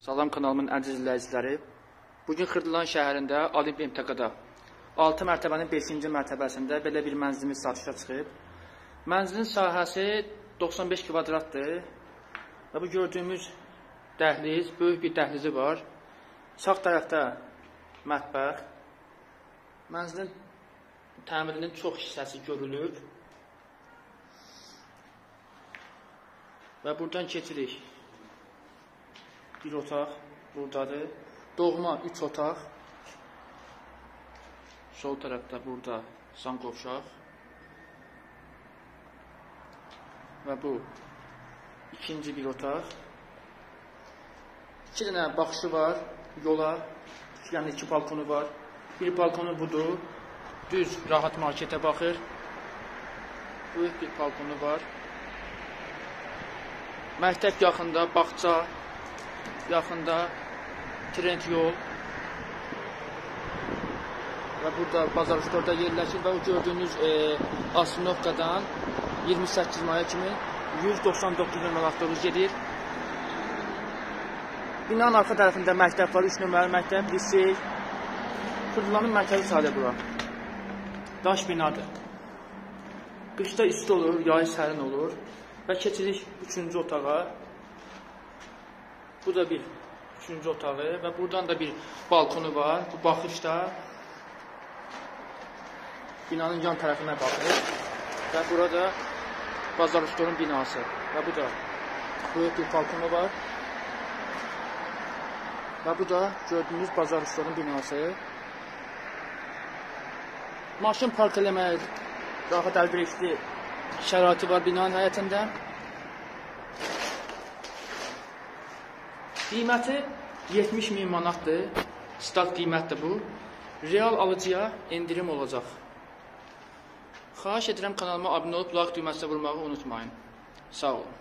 Salam kanalımın əziz izləyiciləri. Bugün Xırdalan şəhərində Olimp MTQ-da 6 mərtəbənin 5-ci mərtəbəsində belə bir mənzilimiz satışa çıxıb. Mənzilin sahəsi 95 kvadratdır və bu gördüyümüz dəhliz, böyük bir dəhlizi var. Sağ tərəfdə mətbəx. Mənzilin təmirinin çox hissəsi görülüb. Və buradan keçirik. Bir otaq buradadır. Doğma 3 otaq. Sol tərəfdə burada sanqovşaq. Və bu ikinci bir otaq. 2 dənə baxışı var yola. Yəni 2 balkonu var. Bir balkonu budur. Düz rahat marketə baxır. Böyük bir balkonu var. Məktəb yaxında, bağça yaxında, trend yol və burada bazar üstördə yerləşir və o gördüyünüz Asinovkadan 28 maya kimi 199 nömrəli avtobus gedir. Binanın arxa tərəfində məktəb var, 3 nömrəli məktəb, lisey. Xırdalanın mərkəzi sayılır bura. Daş binadır. Qışda isti olur, yayı sərin olur. Və keçirik 3-cü otağa. Bu da bir 3-cü otağı və buradan da bir balkonu var. Bu baxışda binanın yan tərəfinə baxır. Və burada bazar üstörün binası. Və bu da böyük bir balkonu var. Və bu da gördüyünüz bazar üstörün binası. Maşın park eləməyə rahat əlverişli şəraiti var binanın həyətində. Qiyməti 70.000 manatdır. Stat qiymətdir bu. Real alıcıya endirim olacaq. Xahiş edirəm kanalıma abunə olub like düyməsinə vurmağı unutmayın. Sağ olun.